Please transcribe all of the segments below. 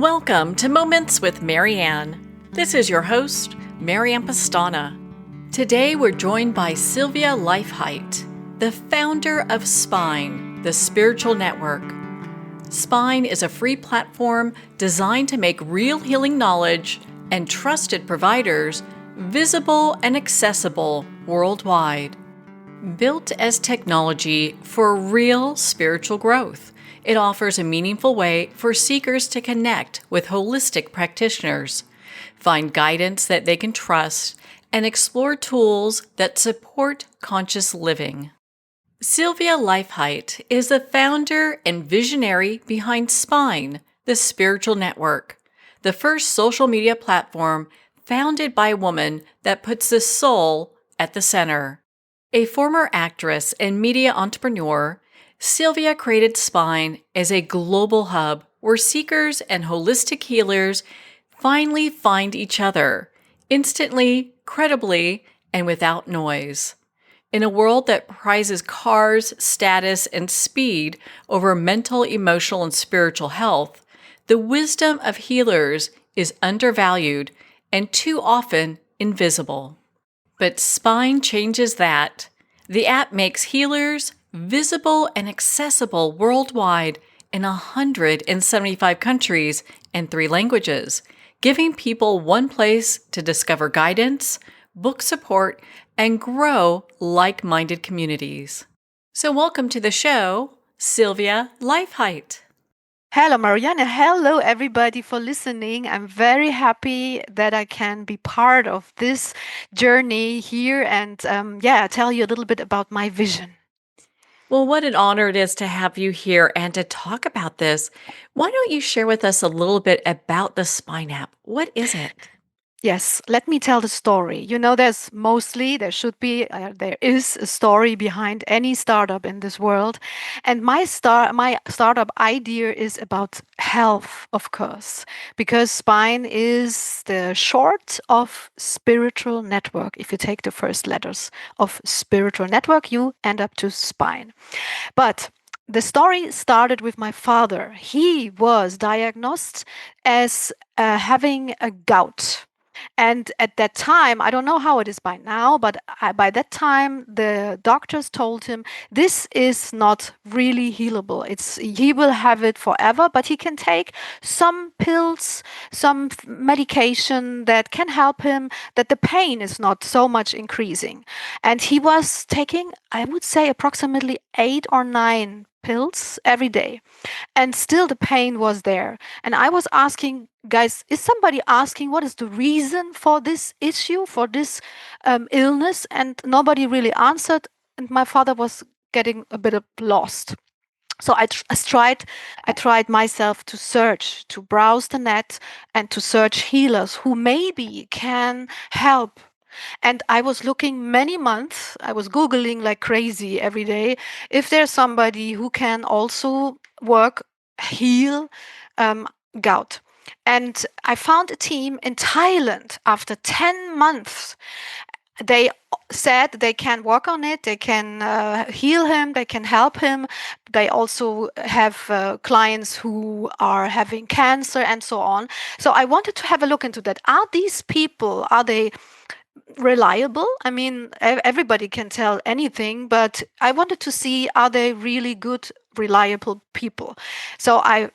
Welcome to Moments with Marianne. This is your host, Marianne Pastana. Today we're joined by Sylvia Leifheit, the founder of Spine, the spiritual network. Spine is a free platform designed to make real healing knowledge and trusted providers visible and accessible worldwide. Built as technology for real spiritual growth, it offers a meaningful way for seekers to connect with holistic practitioners, find guidance that they can trust, and explore tools that support conscious living. Sylvia Leifheit is the founder and visionary behind Spine, the spiritual network, the first social media platform founded by a woman that puts the soul at the center. A former actress and media entrepreneur, Sylvia created Spine as a global hub where seekers and holistic healers finally find each other, instantly, credibly, and without noise. In a world that prizes cars, status, and speed over mental, emotional, and spiritual health, the wisdom of healers is undervalued and too often invisible. But Spine changes that. The app makes healers visible and accessible worldwide in 175 countries and 3 languages, giving people one place to discover guidance, book support, and grow like-minded communities. So welcome to the show, Sylvia Leifheit. Hello, Marianne. Hello, everybody, for listening. I'm very happy that I can be part of this journey here and tell you a little bit about my vision. Well, what an honor it is to have you here and to talk about this. Why don't you share with us a little bit about the Spine app? What is it? Yes, let me tell the story. You know, there is a story behind any startup in this world. And my startup idea is about health, of course, because Spine is the short of spiritual network. If you take the first letters of spiritual network, you end up to Spine. But the story started with my father. He was diagnosed as having a gout. And at that time, I don't know how it is by now, but by that time, the doctors told him this is not really healable. He will have it forever, but he can take some pills, some medication that can help him, that the pain is not so much increasing. And he was taking, I would say, approximately 8 or 9 pills every day. And still the pain was there. And I was asking, guys, is somebody asking what is the reason for this issue, for this illness? And nobody really answered. And my father was getting a bit lost. So I tried myself to search, to browse the net and to search healers who maybe can help. And I was looking many months, I was Googling like crazy every day, if there's somebody who can also heal gout. And I found a team in Thailand after 10 months. They said they can work on it, they can heal him, they can help him. They also have clients who are having cancer and so on. So I wanted to have a look into that. Are these people, are they reliable? I mean, everybody can tell anything, but I wanted to see, are they really good, reliable people? So I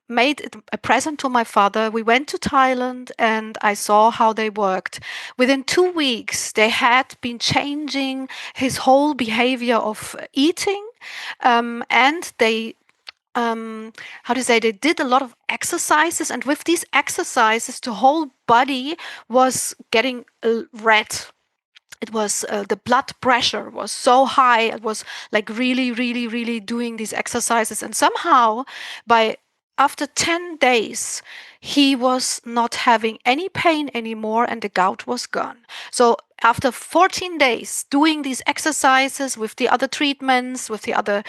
made a present to my father. We went to Thailand and I saw how they worked. Within 2 weeks, they had been changing his whole behavior of eating, and they they did a lot of exercises, and with these exercises the whole body was getting red. It was the blood pressure was so high. It was like really doing these exercises, and somehow after 10 days he was not having any pain anymore and the gout was gone. So after 14 days doing these exercises with the other treatments, with the other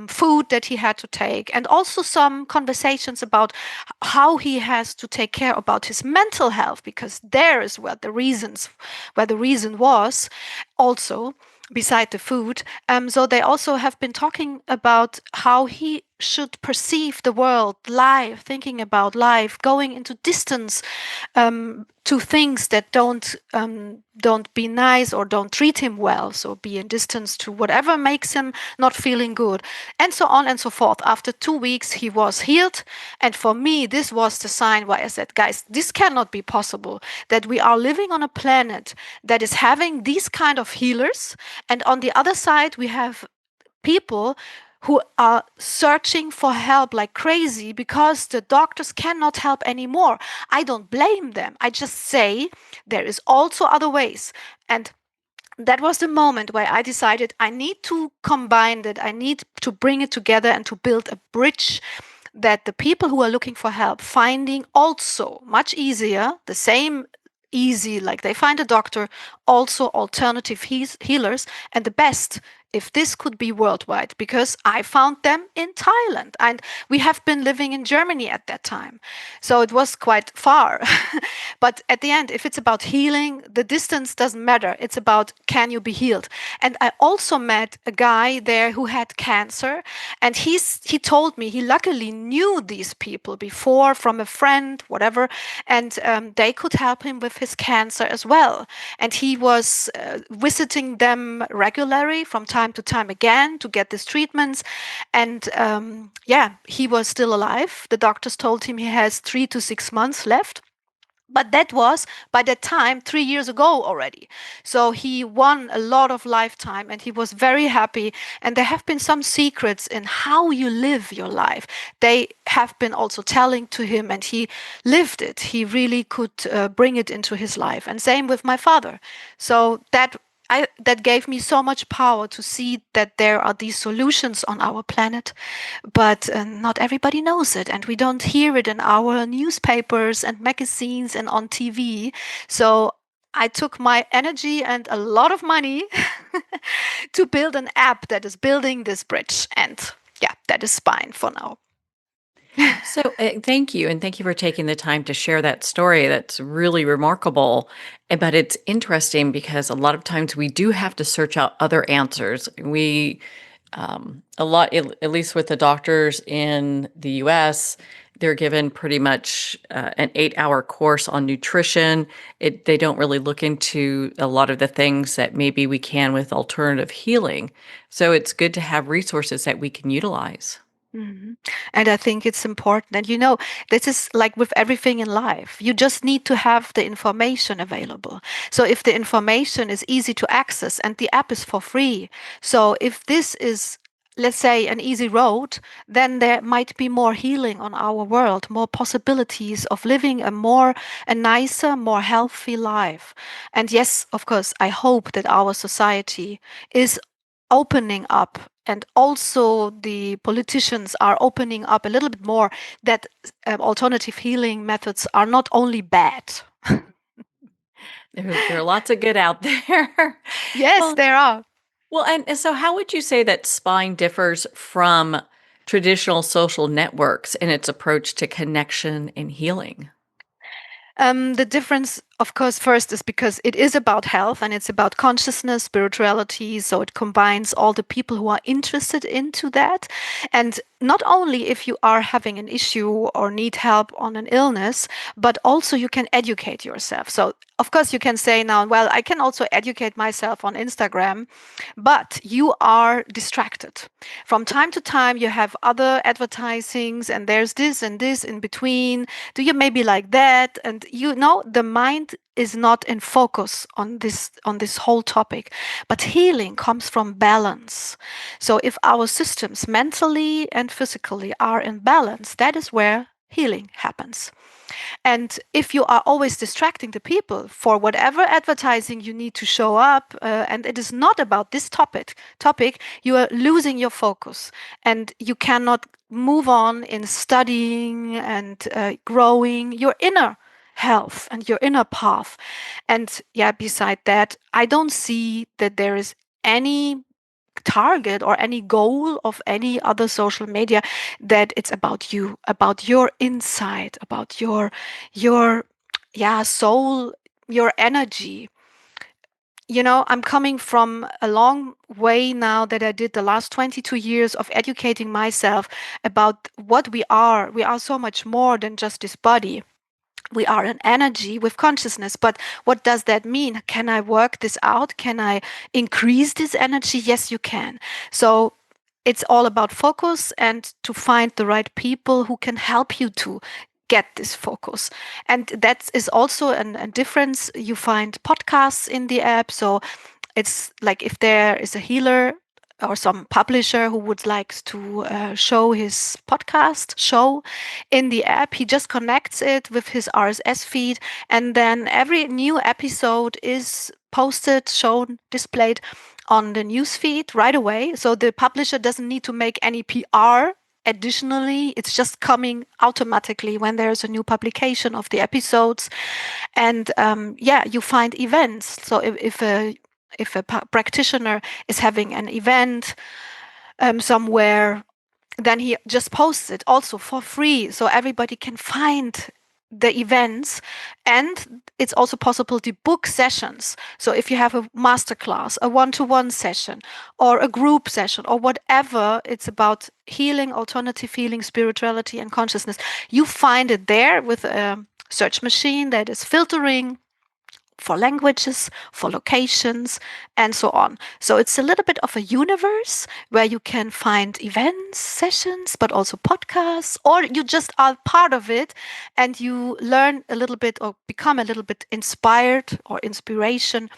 food that he had to take, and also some conversations about how he has to take care about his mental health, because there is where the reason was also beside the food. So they also have been talking about how he should perceive the world, life, thinking about life, going into distance to things that don't be nice or don't treat him well. So be in distance to whatever makes him not feeling good, and so on and so forth. After 2 weeks, he was healed, and for me, this was the sign why I said, guys, this cannot be possible. That we are living on a planet that is having these kind of healers, and on the other side, we have people who are searching for help like crazy because the doctors cannot help anymore. I don't blame them. I just say there is also other ways. And that was the moment where I decided I need to combine that. I need to bring it together and to build a bridge that the people who are looking for help finding also much easier, the same easy like they find a doctor, also alternative healers, and the best if this could be worldwide, because I found them in Thailand and we have been living in Germany at that time. So it was quite far. But at the end, if it's about healing, the distance doesn't matter. It's about can you be healed? And I also met a guy there who had cancer, and he told me he luckily knew these people before from a friend, whatever, and they could help him with his cancer as well. And he was visiting them regularly from time to time again to get these treatments. And yeah, he was still alive. The doctors told him he has 3 to 6 months left. But that was by that time 3 years ago already. So he won a lot of lifetime and he was very happy. And there have been some secrets in how you live your life. They have been also telling to him, and he lived it. He really could bring it into his life. And same with my father. So that gave me so much power to see that there are these solutions on our planet, but not everybody knows it, and we don't hear it in our newspapers and magazines and on TV. So I took my energy and a lot of money to build an app that is building this bridge, and yeah, that is Spine for now. So, thank you. And thank you for taking the time to share that story. That's really remarkable. But it's interesting because a lot of times we do have to search out other answers. A lot, at least with the doctors in the US, they're given pretty much an 8-hour course on nutrition. They don't really look into a lot of the things that maybe we can with alternative healing. So it's good to have resources that we can utilize. And I think it's important. And this is like with everything in life. You just need to have the information available. So if the information is easy to access and the app is for free, so if this is, let's say, an easy road, then there might be more healing on our world, more possibilities of living a nicer, more healthy life. And yes, of course, I hope that our society is opening up, and also the politicians are opening up a little bit more, that alternative healing methods are not only bad. There are lots of good out there. Yes, Well, there are. well, and so how would you say that spine differs from traditional social networks in its approach to connection and healing? The difference, of course, first is because it is about health and it's about consciousness, spirituality. So it combines all the people who are interested into that. And not only if you are having an issue or need help on an illness, but also you can educate yourself. So of course you can say now, well, I can also educate myself on Instagram, but you are distracted. From time to time, you have other advertisings and there's this and this in between. Do you maybe like that? And the mind is not in focus on this whole topic. But healing comes from balance. So if our systems mentally and physically are in balance, that is where healing happens. And if you are always distracting the people for whatever advertising you need to show up, and it is not about this topic, you are losing your focus, and you cannot move on in studying and growing your inner health and your inner path. And yeah, beside that, I don't see that there is any target or any goal of any other social media, that it's about you, about your insight, about your soul, your energy. I'm coming from a long way now that I did the last 22 years of educating myself about what we are. We are so much more than just this body. We are an energy with consciousness. But what does that mean? Can I work this out? Can I increase this energy? Yes, you can. So it's all about focus and to find the right people who can help you to get this focus. And that is also a difference. You find podcasts in the app. So it's like if there is a healer or some publisher who would like to show his podcast show in the app, he just connects it with his RSS feed, and then every new episode is posted, shown, displayed on the news feed right away. So the publisher doesn't need to make any PR. Additionally, it's just coming automatically when there's a new publication of the episodes. And yeah, you find events. So if a practitioner is having an event somewhere, then he just posts it also for free, so everybody can find the events. And it's also possible to book sessions. So if you have a masterclass, a one-to-one session, or a group session, or whatever, it's about healing, alternative healing, spirituality, and consciousness. You find it there with a search machine that is filtering for languages, for locations, and so on. So it's a little bit of a universe where you can find events, sessions, but also podcasts, or you just are part of it and you learn a little bit or become a little bit inspired or inspiration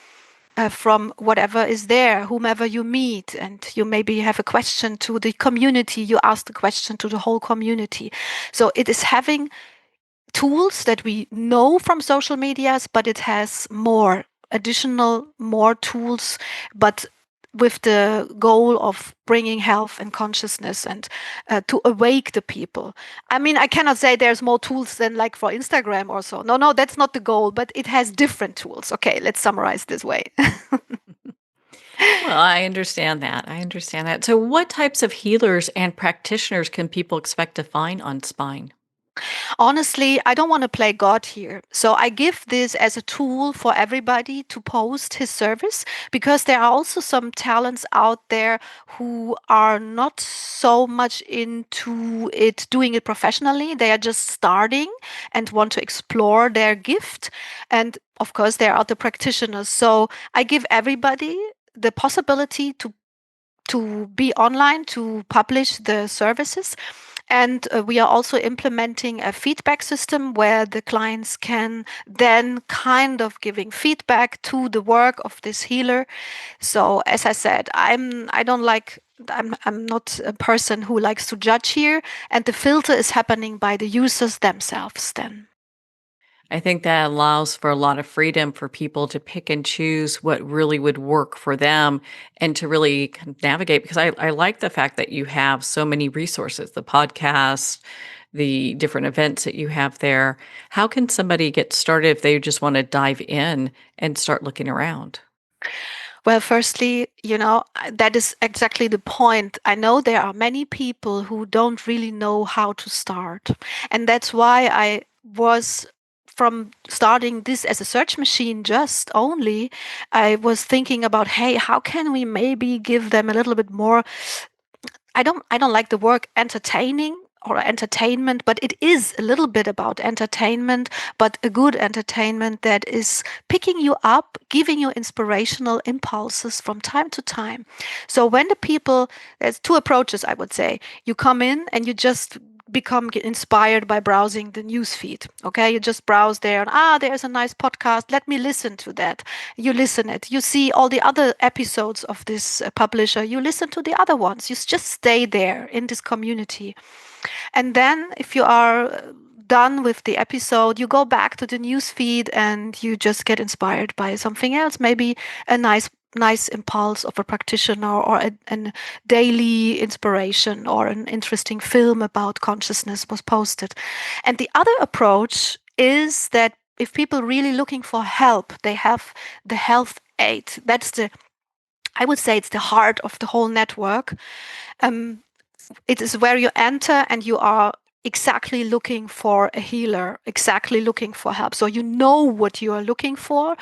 from whatever is there, whomever you meet. And you maybe have a question to the community, you ask the question to the whole community. So it is having tools that we know from social medias, but it has more tools, but with the goal of bringing health and consciousness and to awake the people. I mean, I cannot say there's more tools than like for Instagram or so. No, no, that's not the goal, but it has different tools. Okay, let's summarize this way. Well, I understand that. I understand that. So, what types of healers and practitioners can people expect to find on Spine? Honestly, I don't want to play God here. So I give this as a tool for everybody to post his service, because there are also some talents out there who are not so much into it, doing it professionally. They are just starting and want to explore their gift. And of course, there are the practitioners. So I give everybody the possibility to be online, to publish the services. And we are also implementing a feedback system where the clients can then kind of giving feedback to the work of this healer. So as I said, I'm not a person who likes to judge here, and the filter is happening by the users themselves then. I think that allows for a lot of freedom for people to pick and choose what really would work for them and to really kind of navigate. Because I like the fact that you have so many resources, the podcast, the different events that you have there. How can somebody get started if they just want to dive in and start looking around? Well, firstly, that is exactly the point. I know there are many people who don't really know how to start. And that's why I was from starting this as a search machine just only, I was thinking about, hey, how can we maybe give them a little bit more. I don't like the word entertaining or entertainment, but it is a little bit about entertainment, but a good entertainment that is picking you up, giving you inspirational impulses from time to time. So when the people, there's two approaches, I would say. You come in and you just become inspired by browsing the news feed. Okay, you just browse there and there's a nice podcast. Let me listen to that. You listen it. You see all the other episodes of this publisher. You listen to the other ones. You just stay there in this community. And then if you are done with the episode, you go back to the news feed and you just get inspired by something else, maybe a nice impulse of a practitioner or a daily inspiration or an interesting film about consciousness was posted. And the other approach is that if people really looking for help, they have the health aid. I would say it's the heart of the whole network. Um, it is where you enter and you are exactly looking for a healer, exactly looking for help. So you know what you are looking for,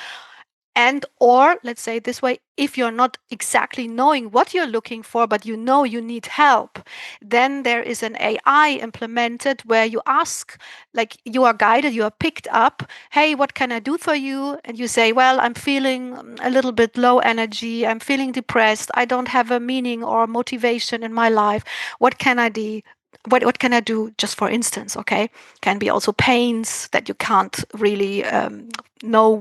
And or let's say this way, if you're not exactly knowing what you're looking for, but you know you need help, then there is an AI implemented where you ask, like you are guided, you are picked up, hey, what can I do for you? And you say, well, I'm feeling a little bit low energy, I'm feeling depressed, I don't have a meaning or motivation in my life. What can I do? What can I do, just for instance? Okay, can be also pains that you can't really know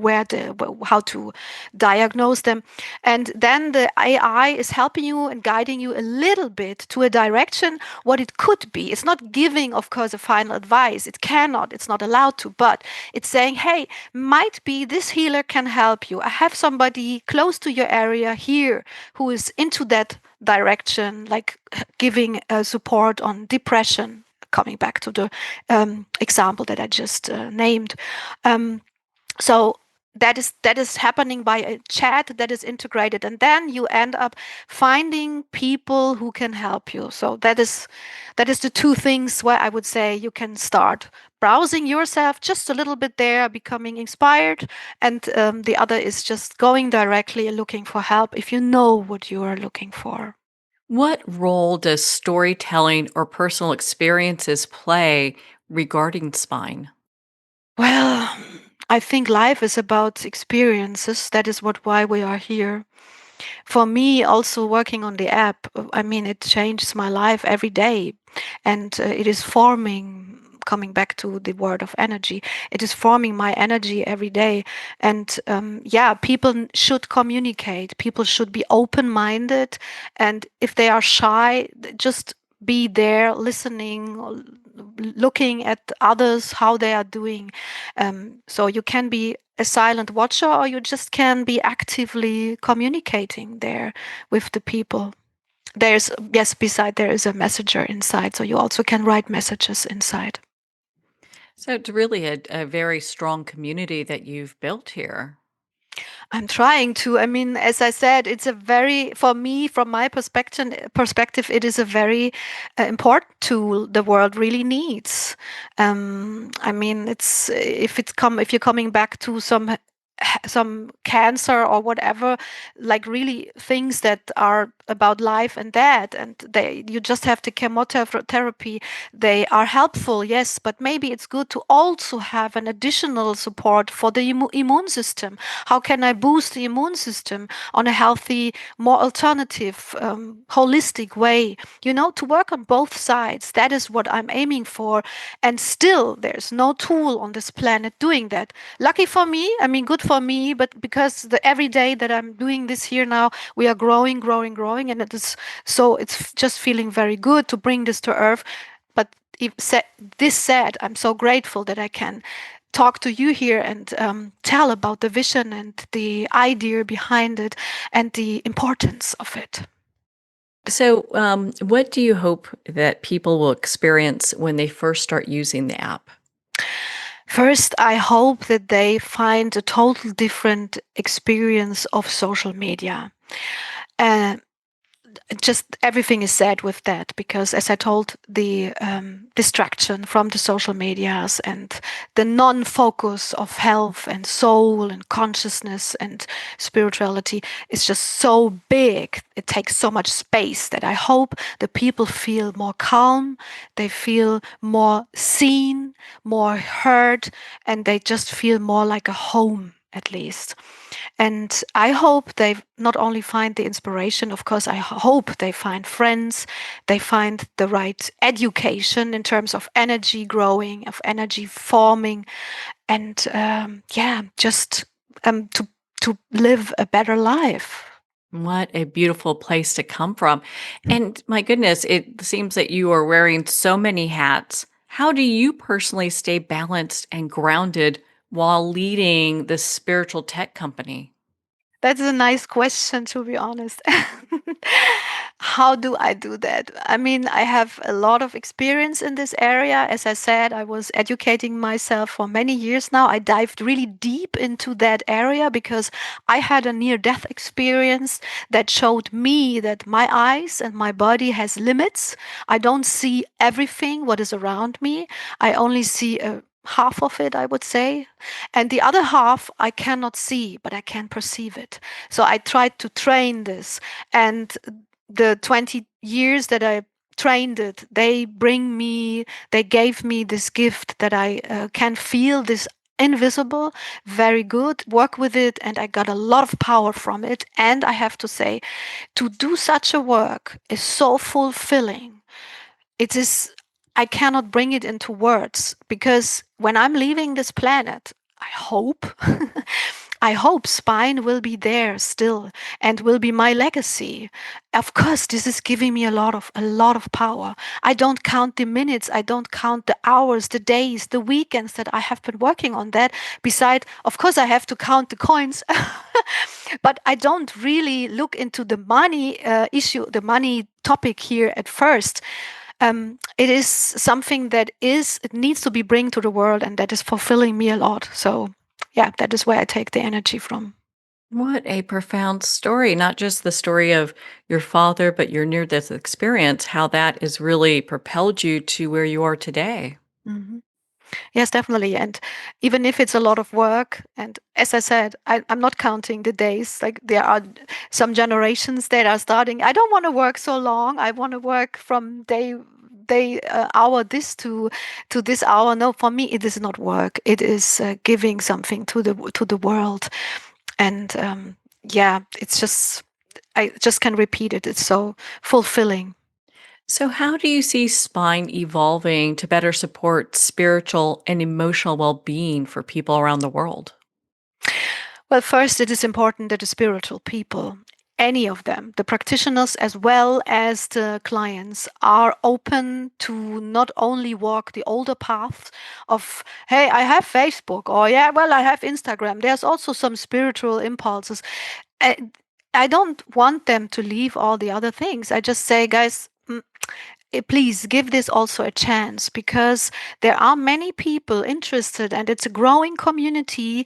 how to diagnose them, and then the AI is helping you and guiding you a little bit to a direction what it could be. It's not giving, of course, a final advice. It cannot. It's not allowed to. But it's saying, hey, might be this healer can help you. I have somebody close to your area here who is into that direction, like giving support on depression, coming back to the example that I just named. Um, so that is happening by a chat that is integrated, and then you end up finding people who can help you. So that is the two things where I would say you can start browsing yourself just a little bit there, becoming inspired, and the other is just going directly and looking for help if you know what you are looking for. What role does storytelling or personal experiences play regarding spine? Well, I think life is about experiences. That is why we are here. For me, also working on the app, I mean, it changes my life every day, and it is forming. Coming back to the word of energy, it is forming my energy every day. And yeah, people should communicate. People should be open-minded, and if they are shy, just be there, listening, looking at others how they are doing. So you can be a silent watcher, or you just can be actively communicating there with the people. There's, yes, beside there is a messenger inside, so you also can write messages inside. So it's really a very strong community that you've built here. I'm trying to. I mean, as I said, it's a very, for me, from my perspective, it is a very important tool the world really needs. I mean, if you're coming back to some cancer or whatever, like really things that are about life and death, and you just have the chemotherapy. They are helpful, yes, but maybe it's good to also have an additional support for the immune system. How can I boost the immune system on a healthy, more alternative, holistic way? To work on both sides. That is what I'm aiming for. And still, there's no tool on this planet doing that. Lucky for me, I mean, good for me, but because every day that I'm doing this here now, we are growing, growing, growing. And it's just feeling very good to bring this to earth. But this said, I'm so grateful that I can talk to you here and tell about the vision and the idea behind it and the importance of it. So, what do you hope that people will experience when they first start using the app? First, I hope that they find a total different experience of social media. Uh, just everything is said with that, because as I told, the distraction from the social medias and the non-focus of health and soul and consciousness and spirituality is just so big. It takes so much space that I hope the people feel more calm, they feel more seen, more heard, and they just feel more like a home, at least. And I hope they not only find the inspiration, of course, I hope they find friends, they find the right education in terms of energy growing, of energy forming, and yeah, just to live a better life. What a beautiful place to come from. And my goodness, it seems that you are wearing so many hats. How do you personally stay balanced and grounded while leading this spiritual tech company? That's a nice question, to be honest. How do I do that? I mean, I have a lot of experience in this area. As I said, I was educating myself for many years now. I dived really deep into that area because I had a near death experience that showed me that my eyes and my body has limits. I don't see everything what is around me. I only see a half of it, I would say. And the other half I cannot see, but I can perceive it. So I tried to train this. And the 20 years that I trained it, they gave me this gift that I can feel this invisible, very good, work with it, and I got a lot of power from it. And I have to say, to do such a work is so fulfilling. It is, I cannot bring it into words because when I'm leaving this planet, I hope, I hope spine will be there still and will be my legacy. Of course, this is giving me a lot of power. I don't count the minutes, I don't count the hours, the days, the weekends that I have been working on that. Beside, of course, I have to count the coins, but I don't really look into the money issue, the money topic here at first. It is something that it needs to be bring to the world, and that is fulfilling me a lot. So yeah, that is where I take the energy from. What a profound story. Not just the story of your father, but your near death experience, how that has really propelled you to where you are today. Mhm. Yes, definitely. And even if it's a lot of work, and as I said, I'm not counting the days. Like there are some generations that are starting. I don't want to work so long. I want to work from hour this to this hour. No, for me it is not work. It is giving something to the world. And yeah, it's just I just can repeat it. It's so fulfilling. So, how do you see spine evolving to better support spiritual and emotional well being for people around the world? Well, first, it is important that the spiritual people, any of them, the practitioners as well as the clients, are open to not only walk the older path of, hey, I have Facebook, or yeah, well, I have Instagram. There's also some spiritual impulses. I, I don't want them to leave all the other things. I just say, guys, please give this also a chance because there are many people interested and it's a growing community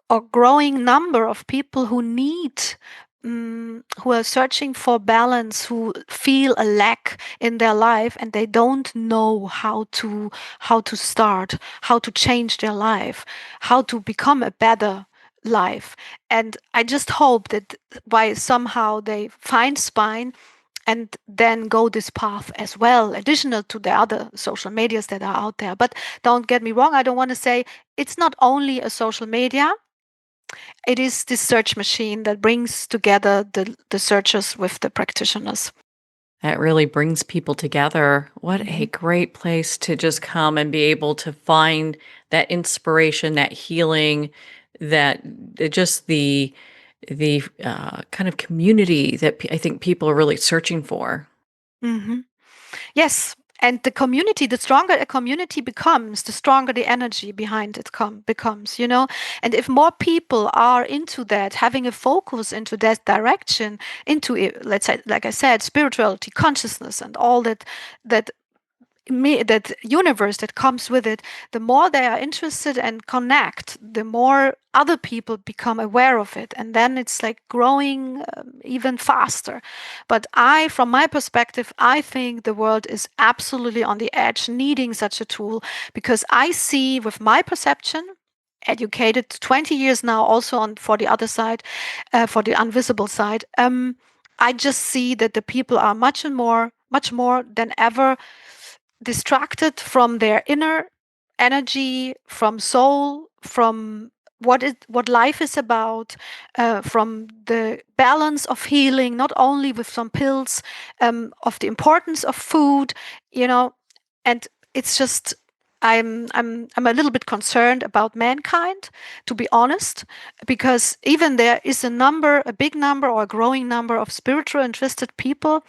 or growing number of people who need who are searching for balance, who feel a lack in their life and they don't know how to start, how to change their life, how to become a better life. And I just hope that by somehow they find spine and then go this path as well, additional to the other social medias that are out there. But don't get me wrong, I don't want to say it's not only a social media, it is this search machine that brings together the searchers with the practitioners. That really brings people together. What a Mhm. great place to just come and be able to find that inspiration, that healing, that just the kind of community that I think people are really searching for. Mhm. Yes. And the community, the stronger a community becomes, the stronger the energy behind it becomes. And if more people are into that, having a focus into that direction, into it, let's say, like I said, spirituality, consciousness, and all that that universe that comes with it, the more they are interested and connect, the more other people become aware of it. And then it's like growing even faster. But from my perspective, I think the world is absolutely on the edge, needing such a tool, because I see with my perception, educated 20 years now, also on for the other side, for the invisible side, I just see that the people are much more than ever distracted from their inner energy, from soul, from what life is about, from the balance of healing, not only with some pills, of the importance of food. And it's just I'm a little bit concerned about mankind, to be honest, because even there is a big number or a growing number of spiritual interested people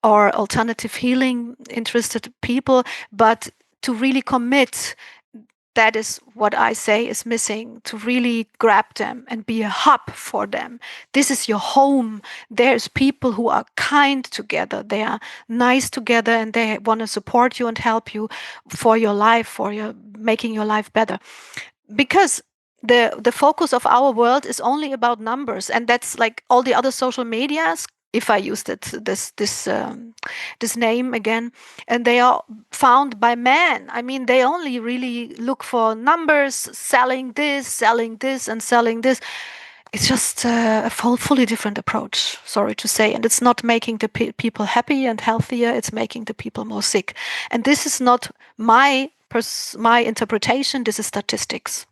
or alternative healing interested people, but to really commit, that is what I say is missing, to really grab them and be a hub for them. This is your home. There's people who are kind together, they are nice together, and they want to support you and help you for your life, for your making your life better. Because the focus of our world is only about numbers, and that's like all the other social medias. if I use this name again, and they are found by men. I mean, they only really look for numbers, selling this, and selling this. It's just a fully different approach, sorry to say. And it's not making the people happy and healthier, it's making the people more sick. And this is not my interpretation, this is statistics.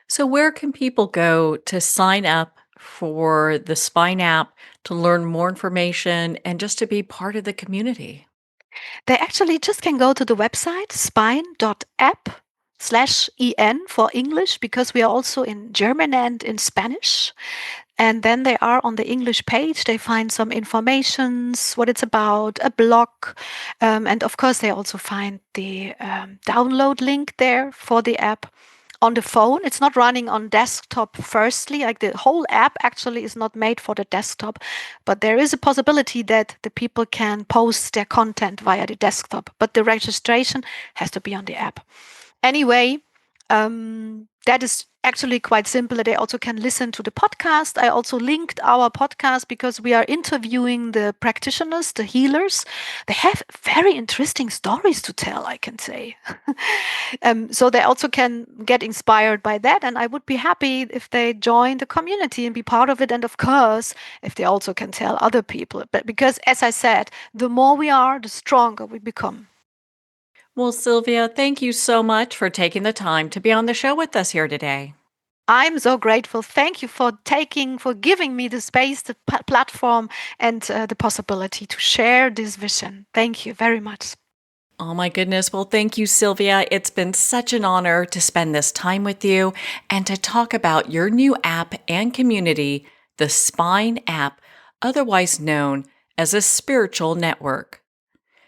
So, where can people go to sign up for the Spine app, to learn more information, and just to be part of the community? They actually just can go to the website spine.app/en for English, because we are also in German and in Spanish. And then they are on the English page. They find some informations, what it's about, a blog. And of course, they also find the download link there for the app. On the phone, it's not running on desktop firstly, like the whole app actually is not made for the desktop, but there is a possibility that the people can post their content via the desktop, but the registration has to be on the app. Anyway, that is actually quite simple. They also can listen to the podcast. I also linked our podcast because we are interviewing the practitioners, the healers. They have very interesting stories to tell, I can say. So they also can get inspired by that. And I would be happy if they join the community and be part of it. And of course, if they also can tell other people. But because, as I said, the more we are, the stronger we become. Well, Sylvia, thank you so much for taking the time to be on the show with us here today. I'm so grateful. Thank you for giving me the space, the platform, and the possibility to share this vision. Thank you very much. Oh my goodness. Well, thank you, Sylvia. It's been such an honor to spend this time with you and to talk about your new app and community, the Spine app, otherwise known as a spiritual network.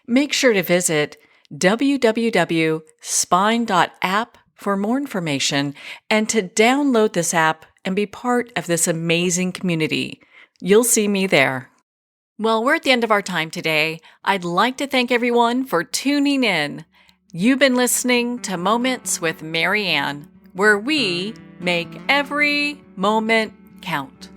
Make sure to visit www.spine.app for more information and to download this app and be part of this amazing community. You'll see me there. Well, we're at the end of our time today. I'd like to thank everyone for tuning in. You've been listening to Moments with Mary Ann, where we make every moment count.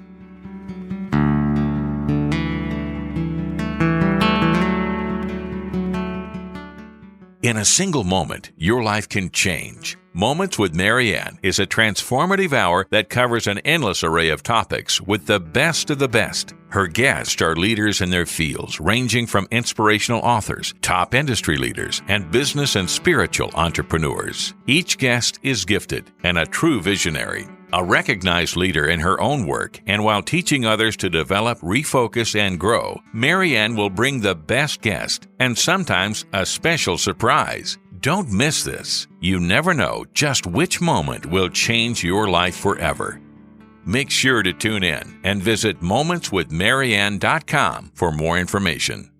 In a single moment, your life can change. Moments with Mary Ann is a transformative hour that covers an endless array of topics with the best of the best. Her guests are leaders in their fields, ranging from inspirational authors, top industry leaders, and business and spiritual entrepreneurs. Each guest is gifted and a true visionary, a recognized leader in her own work, and while teaching others to develop, refocus, and grow, Mary Ann will bring the best guest and sometimes a special surprise. Don't miss this. You never know just which moment will change your life forever. Make sure to tune in and visit momentswithmaryann.com for more information.